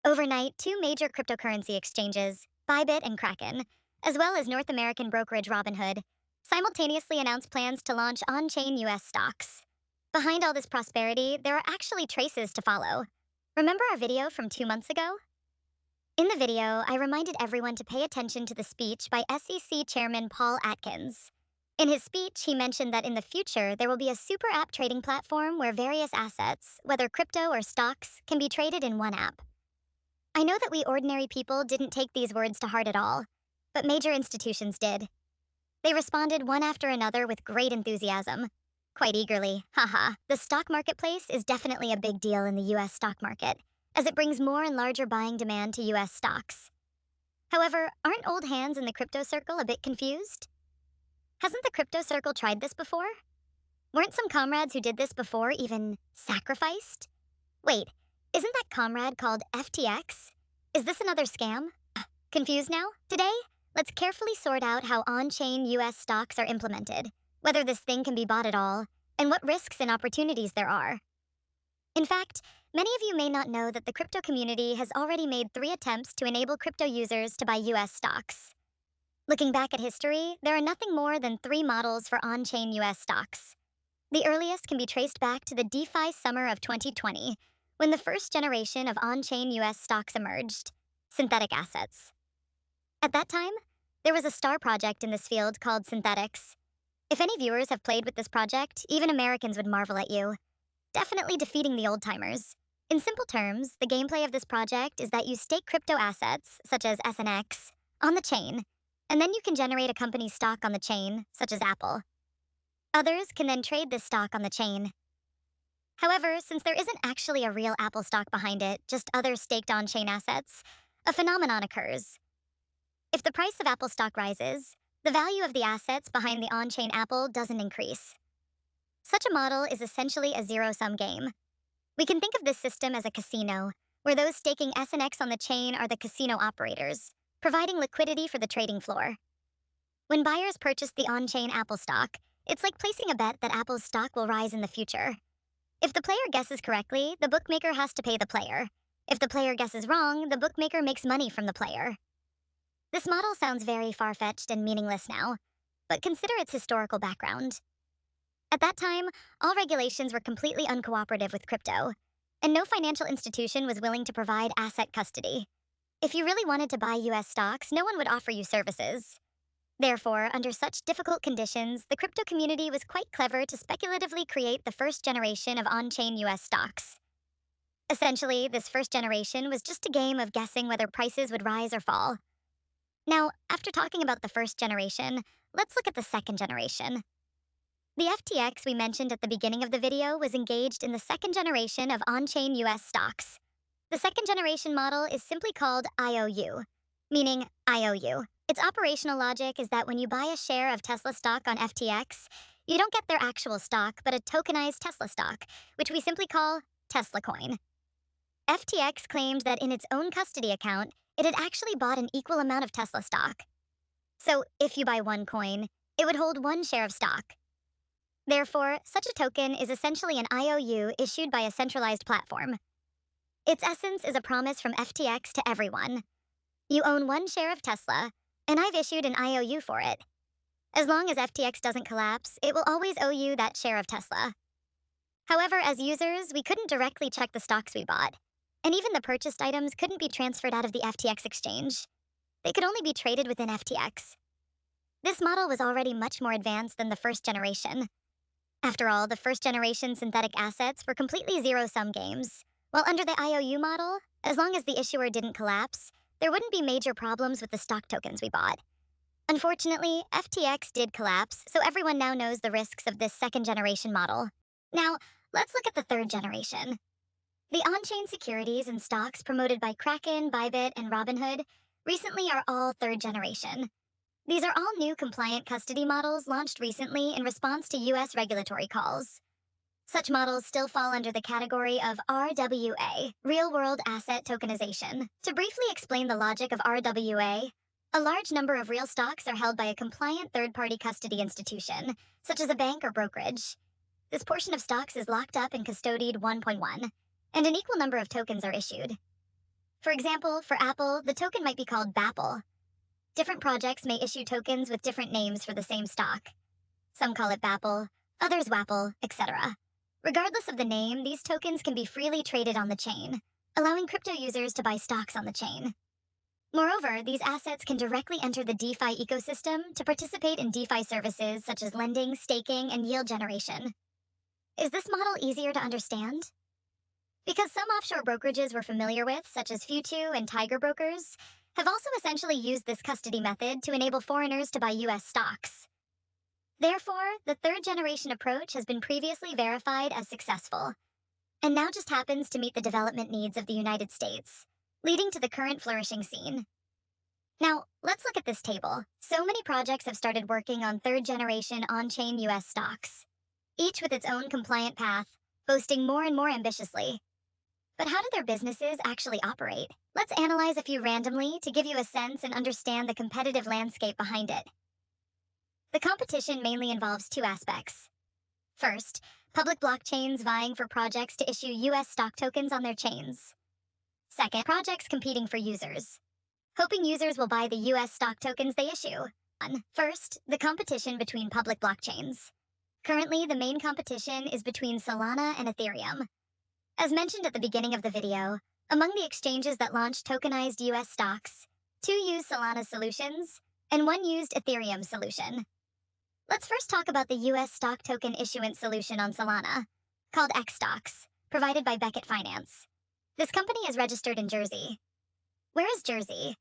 Overnight, two major cryptocurrency exchanges, Bybit and Kraken, as well as North American brokerage Robinhood, simultaneously announced plans to launch on-chain US stocks. Behind all this prosperity, there are actually traces to follow. Remember our video from 2 months ago? In the video, I reminded everyone to pay attention to the speech by SEC Chairman Paul Atkins. In his speech, he mentioned that in the future, there will be a super app trading platform where various assets, whether crypto or stocks, can be traded in one app. I know that we ordinary people didn't take these words to heart at all, but major institutions did. They responded one after another with great enthusiasm. Quite eagerly, haha. The stock marketplace is definitely a big deal in the US stock market, as it brings more and larger buying demand to US stocks. However, aren't old hands in the crypto circle a bit confused? Hasn't the crypto circle tried this before? Weren't some comrades who did this before even sacrificed? Wait, isn't that comrade called FTX? Is this another scam? Confused now? Today, let's carefully sort out how on-chain US stocks are implemented, whether this thing can be bought at all, and what risks and opportunities there are. In fact, many of you may not know that the crypto community has already made 3 attempts to enable crypto users to buy US stocks. Looking back at history, there are nothing more than 3 models for on-chain US stocks. The earliest can be traced back to the DeFi summer of 2020, when the first generation of on-chain US stocks emerged, synthetic assets. At that time, there was a star project in this field called Synthetics. If any viewers have played with this project, even Americans would marvel at you. Definitely defeating the old-timers. In simple terms, the gameplay of this project is that you stake crypto assets, such as SNX, on the chain, and then you can generate a company's stock on the chain, such as Apple. Others can then trade this stock on the chain. However, since there isn't actually a real Apple stock behind it, just other staked on-chain assets, a phenomenon occurs. If the price of Apple stock rises, the value of the assets behind the on-chain Apple doesn't increase. Such a model is essentially a zero-sum game. We can think of this system as a casino, where those staking SNX on the chain are the casino operators, providing liquidity for the trading floor. When buyers purchase the on-chain Apple stock, it's like placing a bet that Apple's stock will rise in the future. If the player guesses correctly, the bookmaker has to pay the player. If the player guesses wrong, the bookmaker makes money from the player. This model sounds very far-fetched and meaningless now, but consider its historical background. At that time, all regulations were completely uncooperative with crypto, and no financial institution was willing to provide asset custody. If you really wanted to buy US stocks, no one would offer you services. Therefore, under such difficult conditions, the crypto community was quite clever to speculatively create the first generation of on-chain US stocks. Essentially, this first generation was just a game of guessing whether prices would rise or fall. Now, after talking about the first generation, let's look at the second generation. The FTX we mentioned at the beginning of the video was engaged in the second generation of on-chain US stocks. The second generation model is simply called IOU, meaning IOU. Its operational logic is that when you buy a share of Tesla stock on FTX, you don't get their actual stock, but a tokenized Tesla stock, which we simply call Tesla coin. FTX claimed that in its own custody account, it had actually bought an equal amount of Tesla stock. So if you buy 1 coin, it would hold 1 share of stock. Therefore, such a token is essentially an IOU issued by a centralized platform. Its essence is a promise from FTX to everyone. You own 1 share of Tesla, and I've issued an IOU for it. As long as FTX doesn't collapse, it will always owe you that share of Tesla. However, as users, we couldn't directly check the stocks we bought, and even the purchased items couldn't be transferred out of the FTX exchange. They could only be traded within FTX. This model was already much more advanced than the first generation. After all, the first generation synthetic assets were completely zero-sum games, while under the IOU model, as long as the issuer didn't collapse, there wouldn't be major problems with the stock tokens we bought. Unfortunately, FTX did collapse, so everyone now knows the risks of this second generation model. Now, let's look at the third generation. The on-chain securities and stocks promoted by Kraken, Bybit, and Robinhood recently are all third generation. These are all new compliant custody models launched recently in response to US regulatory calls. Such models still fall under the category of RWA, Real-World Asset Tokenization. To briefly explain the logic of RWA, a large number of real stocks are held by a compliant third-party custody institution, such as a bank or brokerage. This portion of stocks is locked up and custodied 1.1, and an equal number of tokens are issued. For example, for Apple, the token might be called BAPPLE. Different projects may issue tokens with different names for the same stock. Some call it BAPPLE, others WAPPLE, etc. Regardless of the name, these tokens can be freely traded on the chain, allowing crypto users to buy stocks on the chain. Moreover, these assets can directly enter the DeFi ecosystem to participate in DeFi services such as lending, staking, and yield generation. Is this model easier to understand? Because some offshore brokerages we're familiar with, such as Futu and Tiger Brokers, have also essentially used this custody method to enable foreigners to buy US stocks. Therefore, the third-generation approach has been previously verified as successful, and now just happens to meet the development needs of the United States, leading to the current flourishing scene. Now, let's look at this table. So many projects have started working on third-generation on-chain US stocks, each with its own compliant path, boasting more and more ambitiously. But how do their businesses actually operate? Let's analyze a few randomly to give you a sense and understand the competitive landscape behind it. The competition mainly involves two aspects. First, public blockchains vying for projects to issue US stock tokens on their chains. Second, projects competing for users, hoping users will buy the US stock tokens they issue. First, the competition between public blockchains. Currently, the main competition is between Solana and Ethereum. As mentioned at the beginning of the video, among the exchanges that launched tokenized US stocks, 2 used Solana solutions, and 1 used Ethereum solution. Let's first talk about the US stock token issuance solution on Solana, called XStocks, provided by Beckett Finance. This company is registered in Jersey. Where is Jersey?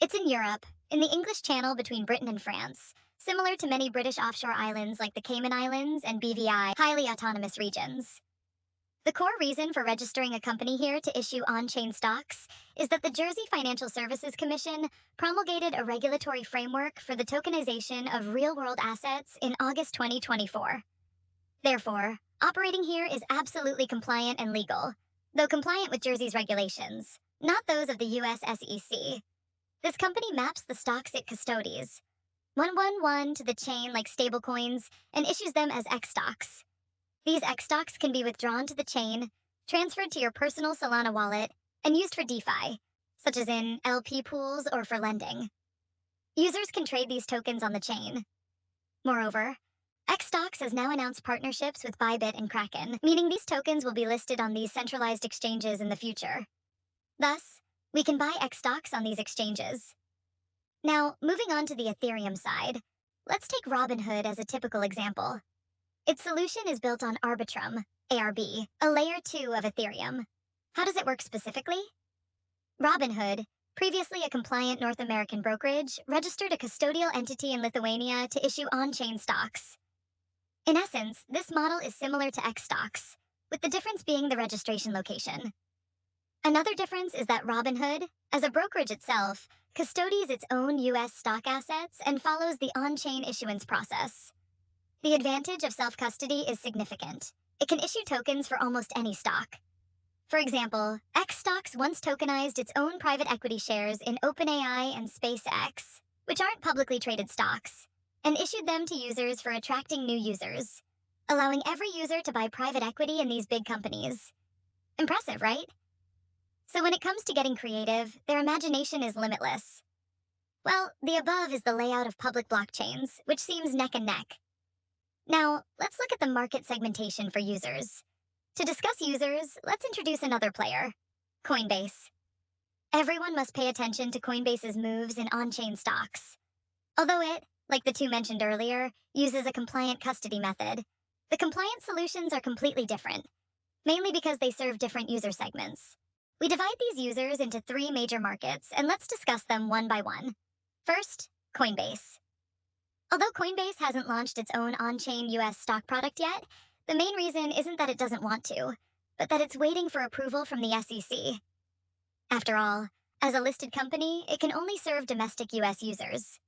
It's in Europe, in the English Channel between Britain and France, similar to many British offshore islands like the Cayman Islands and BVI, highly autonomous regions. The core reason for registering a company here to issue on-chain stocks is that the Jersey Financial Services Commission promulgated a regulatory framework for the tokenization of real-world assets in August 2024. Therefore, operating here is absolutely compliant and legal, though compliant with Jersey's regulations, not those of the US SEC. This company maps the stocks it custodies, 111 to the chain like stablecoins, and issues them as XStocks. These XStocks can be withdrawn to the chain, transferred to your personal Solana wallet, and used for DeFi, such as in LP pools or for lending. Users can trade these tokens on the chain. Moreover, XStocks has now announced partnerships with Bybit and Kraken, meaning these tokens will be listed on these centralized exchanges in the future. Thus, we can buy XStocks on these exchanges. Now, moving on to the Ethereum side, let's take Robinhood as a typical example. Its solution is built on Arbitrum, ARB, a layer 2 of Ethereum. How does it work specifically? Robinhood, previously a compliant North American brokerage, registered a custodial entity in Lithuania to issue on-chain stocks. In essence, this model is similar to XStocks, with the difference being the registration location. Another difference is that Robinhood, as a brokerage itself, custodies its own US stock assets and follows the on-chain issuance process. The advantage of self-custody is significant. It can issue tokens for almost any stock. For example, XStocks once tokenized its own private equity shares in OpenAI and SpaceX, which aren't publicly traded stocks, and issued them to users for attracting new users, allowing every user to buy private equity in these big companies. Impressive, right? So when it comes to getting creative, their imagination is limitless. Well, the above is the layout of public blockchains, which seems neck and neck. Now, let's look at the market segmentation for users. To discuss users, let's introduce another player, Coinbase. Everyone must pay attention to Coinbase's moves in on-chain stocks. Although it, like the 2 mentioned earlier, uses a compliant custody method, the compliant solutions are completely different, mainly because they serve different user segments. We divide these users into 3 major markets, and let's discuss them one by one. First, Coinbase. Although Coinbase hasn't launched its own on-chain US stock product yet, the main reason isn't that it doesn't want to, but that it's waiting for approval from the SEC. After all, as a listed company, it can only serve domestic US users.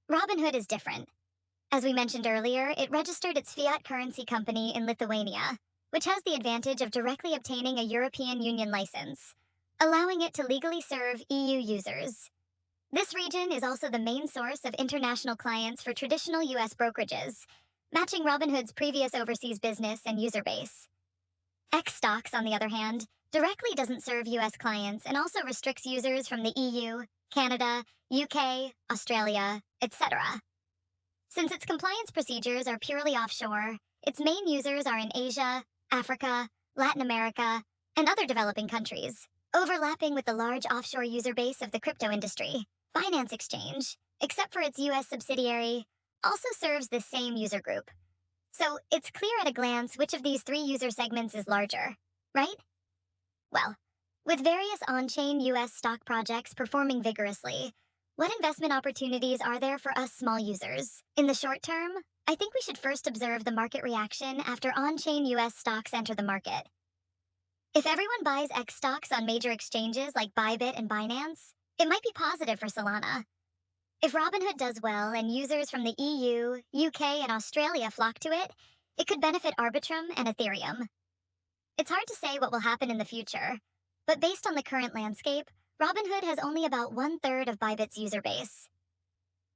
Robinhood is different. As we mentioned earlier, it registered its fiat currency company in Lithuania, which has the advantage of directly obtaining a European Union license, allowing it to legally serve EU users. This region is also the main source of international clients for traditional US brokerages, matching Robinhood's previous overseas business and user base. XStocks, on the other hand, directly doesn't serve US clients and also restricts users from the EU, Canada, UK, Australia, etc. Since its compliance procedures are purely offshore, its main users are in Asia, Africa, Latin America, and other developing countries, overlapping with the large offshore user base of the crypto industry. Binance Exchange, except for its US subsidiary, also serves this same user group. So it's clear at a glance which of these three user segments is larger, right? Well, with various on-chain US stock projects performing vigorously, what investment opportunities are there for us small users? In the short term, I think we should first observe the market reaction after on-chain US stocks enter the market. If everyone buys X stocks on major exchanges like Bybit and Binance, it might be positive for Solana. If Robinhood does well and users from the EU, UK, and Australia flock to it, it could benefit Arbitrum and Ethereum. It's hard to say what will happen in the future, but based on the current landscape, Robinhood has only about 1/3 of Bybit's user base.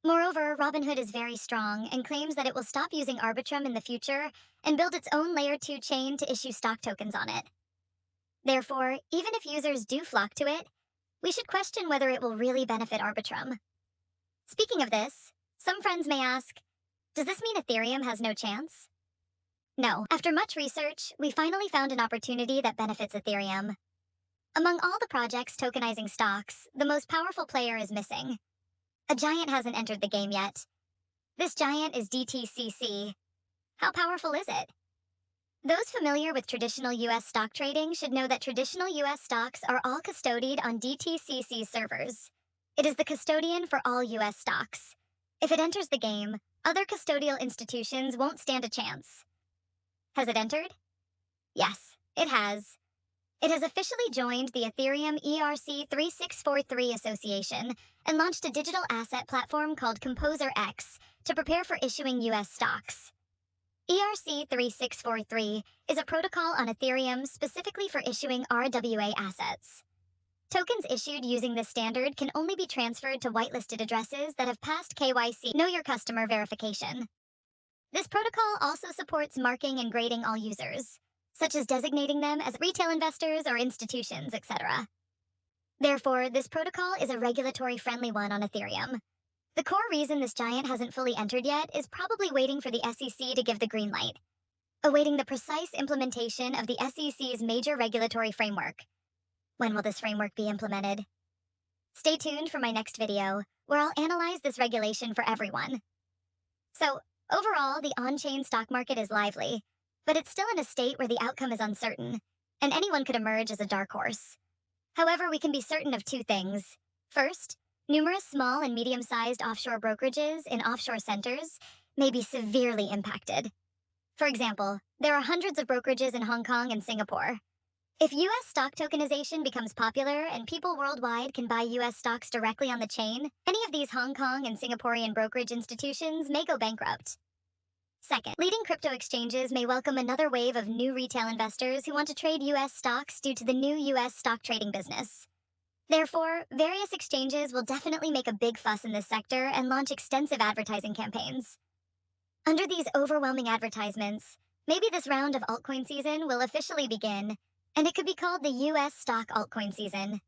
Moreover, Robinhood is very strong and claims that it will stop using Arbitrum in the future and build its own Layer 2 chain to issue stock tokens on it. Therefore, even if users do flock to it, we should question whether it will really benefit Arbitrum. Speaking of this, some friends may ask, does this mean Ethereum has no chance? No. After much research, we finally found an opportunity that benefits Ethereum. Among all the projects tokenizing stocks, the most powerful player is missing. A giant hasn't entered the game yet. This giant is DTCC. How powerful is it? Those familiar with traditional US stock trading should know that traditional US stocks are all custodied on DTCC servers. It is the custodian for all US stocks. If it enters the game, other custodial institutions won't stand a chance. Has it entered? Yes, it has. It has officially joined the Ethereum ERC-3643 Association and launched a digital asset platform called Composer X to prepare for issuing US stocks. ERC-3643 is a protocol on Ethereum specifically for issuing RWA assets. Tokens issued using this standard can only be transferred to whitelisted addresses that have passed KYC, Know Your Customer verification. This protocol also supports marking and grading all users, such as designating them as retail investors or institutions, etc. Therefore, this protocol is a regulatory-friendly one on Ethereum. The core reason this giant hasn't fully entered yet is probably waiting for the SEC to give the green light, awaiting the precise implementation of the SEC's major regulatory framework. When will this framework be implemented? Stay tuned for my next video, where I'll analyze this regulation for everyone. So, overall, the on-chain stock market is lively, but it's still in a state where the outcome is uncertain, and anyone could emerge as a dark horse. However, we can be certain of two things. First, numerous small and medium-sized offshore brokerages in offshore centers may be severely impacted. For example, there are hundreds of brokerages in Hong Kong and Singapore. If US stock tokenization becomes popular and people worldwide can buy US stocks directly on the chain, any of these Hong Kong and Singaporean brokerage institutions may go bankrupt. Second, leading crypto exchanges may welcome another wave of new retail investors who want to trade US stocks due to the new US stock trading business. Therefore, various exchanges will definitely make a big fuss in this sector and launch extensive advertising campaigns. Under these overwhelming advertisements, maybe this round of altcoin season will officially begin, and it could be called the US stock altcoin season.